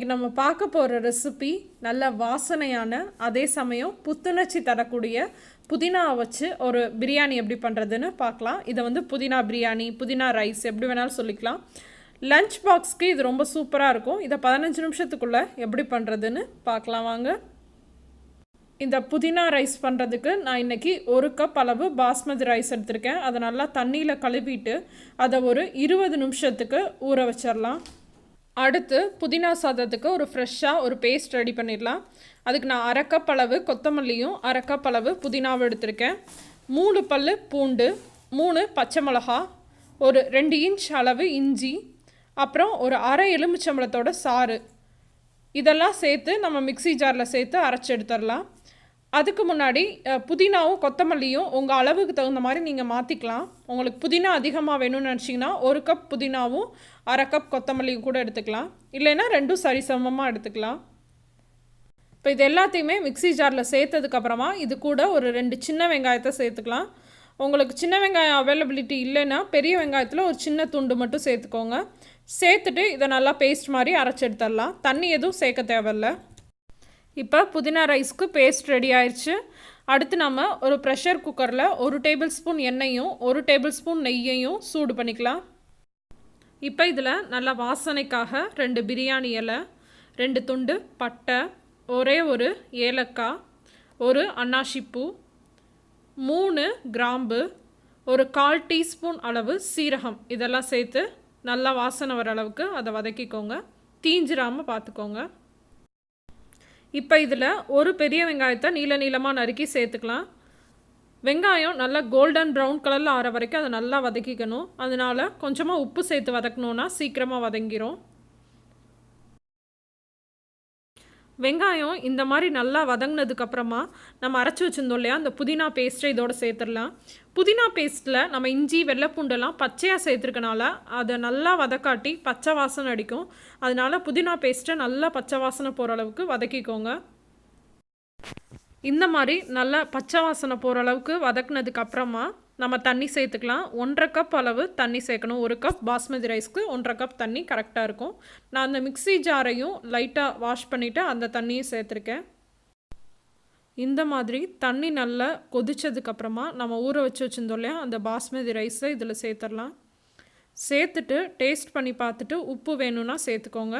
இன்றைக்கி நம்ம பார்க்க போகிற ரெசிபி நல்ல வாசனையான அதே சமயம் புத்துணர்ச்சி தரக்கூடிய புதினாவை வச்சு ஒரு பிரியாணி எப்படி பண்ணுறதுன்னு பார்க்கலாம். இதை வந்து புதினா பிரியாணி, புதினா ரைஸ் எப்படி வேணாலும் சொல்லிக்கலாம். லஞ்ச் பாக்ஸ்க்கு இது ரொம்ப சூப்பராக இருக்கும். இதை 15 நிமிஷத்துக்குள்ளே எப்படி பண்ணுறதுன்னு பார்க்கலாம் வாங்க. இந்த புதினா ரைஸ் பண்ணுறதுக்கு நான் இன்றைக்கி 1 கப் அளவு பாஸ்மதி ரைஸ் எடுத்திருக்கேன். அதை நல்லா தண்ணியில் கழுவிட்டு அதை ஒரு 20 நிமிஷத்துக்கு ஊற வச்சிடலாம். அடுத்து புதினா சாதத்துக்கு ஒரு ஃப்ரெஷ்ஷாக ஒரு பேஸ்ட் ரெடி பண்ணிடலாம். அதுக்கு நான் 1/2 கப் அளவு கொத்தமல்லியும் 1/2 கப் அளவு புதினாவும் எடுத்திருக்கேன். 3 பல் பூண்டு, 3 பச்சை மிளகா, ஒரு 2 இன்ச் அளவு இஞ்சி, அப்புறம் ஒரு அரை எலுமிச்சம்பழத்தோட சாறு, இதெல்லாம் சேர்த்து நம்ம மிக்சி ஜாரில் சேர்த்து அரைச்சி எடுத்துடலாம். அதுக்கு முன்னாடி புதினாவும் கொத்தமல்லியும் உங்கள் அளவுக்கு தகுந்த மாதிரி நீங்கள் மாற்றிக்கலாம். உங்களுக்கு புதினா அதிகமாக வேணும்னு நினச்சிங்கன்னா 1 கப் புதினாவும் 1/2 கப் கொத்தமல்லியும் கூட எடுத்துக்கலாம். இல்லைன்னா 2 சரிசமமாக எடுத்துக்கலாம். இப்போ இது எல்லாத்தையுமே மிக்சி ஜாரில் சேர்த்ததுக்கப்புறமா இது கூட ஒரு 2 சின்ன வெங்காயத்தை சேர்த்துக்கலாம். உங்களுக்கு சின்ன வெங்காயம் அவைலபிலிட்டி இல்லைன்னா பெரிய வெங்காயத்தில் ஒரு சின்ன துண்டு மட்டும் சேர்த்துக்கோங்க. சேர்த்துட்டு இதை நல்லா பேஸ்ட் மாதிரி அரைச்சி எடுத்துடலாம். தண்ணி எதுவும் சேர்க்க தேவையில்லை. இப்போ புதினா ரைஸ்க்கு பேஸ்ட் ரெடி ஆயிடுச்சு. அடுத்து நம்ம ஒரு ப்ரெஷர் குக்கரில் 1 டேபிள் ஸ்பூன் எண்ணெயும் 1 டேபிள் ஸ்பூன் நெய்யையும் சூடு பண்ணிக்கலாம். இப்போ இதில் நல்லா வாசனைக்காக 2 பிரியாணி இலை, 2 துண்டு பட்டை, ஒரே ஒரு ஏலக்காய், ஒரு அன்னாசிப்பூ, 3 கிராம்பு, ஒரு 1/4 டீஸ்பூன் அளவு சீரகம், இதெல்லாம் சேர்த்து நல்லா வாசனை வர அளவுக்கு அதை வதக்கிக்கோங்க. தீஞ்சிராமல் பார்த்துக்கோங்க. இப்போ இதில் ஒரு பெரிய வெங்காயத்தை நீளமாக நறுக்கி சேர்த்துக்கலாம். வெங்காயம் நல்லா கோல்டன் ப்ரௌன் கலரில் ஆற வரைக்கும் அதை நல்லா வதக்கிக்கணும். அதனால் கொஞ்சமாக உப்பு சேர்த்து வதக்கணுன்னா சீக்கிரமாக வதங்கிரும். வெங்காயம் இந்த மாதிரி நல்லா வதங்கினதுக்கப்புறமா நம்ம அரைச்சி வச்சுருந்தோம் இல்லையா, அந்த புதினா பேஸ்ட்டை இதோடு சேர்த்துடலாம். புதினா பேஸ்ட்டில் நம்ம இஞ்சி வெள்ளைப்பூண்டெல்லாம் பச்சையாக சேர்த்துருக்கனால அதை நல்லா வதக்காட்டி பச்சை வாசனை அடிக்கும். அதனால் புதினா பேஸ்ட்டை நல்லா பச்சை வாசனை போகிற அளவுக்கு வதக்கிக்கோங்க. இந்த மாதிரி நல்லா பச்சை வாசனை போகிற அளவுக்கு வதக்குனதுக்கப்புறமா நம்ம தண்ணி சேர்த்துக்கலாம். 1/2 கப் அளவு தண்ணி சேர்க்கணும். 1 கப் பாஸ்மதி ரைஸ்க்கு 1/2 கப் தண்ணி கரெக்டாக இருக்கும். நான் அந்த மிக்சி ஜாரையும் லைட்டாக வாஷ் பண்ணிவிட்டு அந்த தண்ணியும் சேர்த்துருக்கேன். இந்த மாதிரி தண்ணி நல்லா கொதித்ததுக்கப்புறமா நம்ம ஊற வச்சுருந்தோம் இல்லையா, அந்த பாஸ்மதி ரைஸை இதில் சேர்த்துடலாம். சேர்த்துட்டு டேஸ்ட் பண்ணி பார்த்துட்டு உப்பு வேணும்னா சேர்த்துக்கோங்க.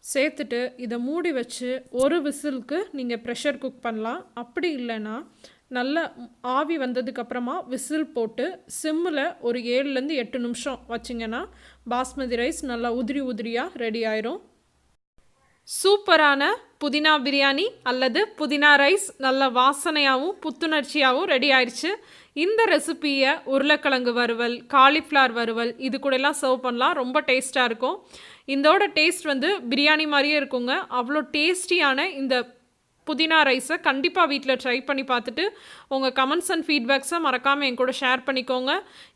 சேர்த்துட்டு இதை மூடி வச்சு ஒரு விசிலுக்கு நீங்கள் ப்ரெஷர் குக் பண்ணலாம். அப்படி இல்லைன்னா நல்ல ஆவி வந்ததுக்கப்புறமா விசில் போட்டு சிம்மில் ஒரு 7லேருந்து 8 நிமிஷம் வச்சிங்கன்னா பாஸ்மதி ரைஸ் நல்லா உதிரியாக ரெடி ஆயிரும். சூப்பரான புதினா பிரியாணி அல்லது புதினா ரைஸ் நல்ல வாசனையாகவும் புத்துணர்ச்சியாகவும் ரெடி ஆயிடுச்சு. இந்த ரெசிப்பியை உருளைக்கிழங்கு வறுவல், காலிஃப்ளவர் வறுவல் இது கூடலாம் சர்வ் பண்ணலாம். ரொம்ப டேஸ்ட்டாக இருக்கும். இதோட டேஸ்ட் வந்து பிரியாணி மாதிரியே இருக்குங்க. அவ்வளோ டேஸ்டியான இந்த புதினா ரைஸை கண்டிப்பாக வீட்டில் ட்ரை பண்ணி பார்த்துட்டு உங்கள் கமெண்ட்ஸ் அண்ட் ஃபீட்பேக்ஸை மறக்காமல் என் கூட ஷேர் பண்ணிக்கோங்க.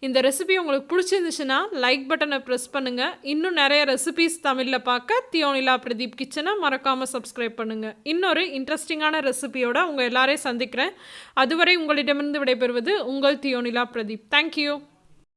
இந்த ரெசிபி உங்களுக்கு பிடிச்சிருந்துச்சுன்னா லைக் பட்டனை ப்ரெஸ் பண்ணுங்கள். இன்னும் நிறைய ரெசிபிஸ் தமிழில் பார்க்க தியோனிலா பிரதீப் கிச்சனை மறக்காமல் சப்ஸ்கிரைப் பண்ணுங்கள். இன்னொரு இன்ட்ரெஸ்டிங்கான ரெசிபியோட உங்கள் எல்லாரையும் சந்திக்கிறேன். அதுவரை உங்களிடமிருந்து விடைபெறுவது உங்கள் தியோனிலா பிரதீப். தேங்க்யூ.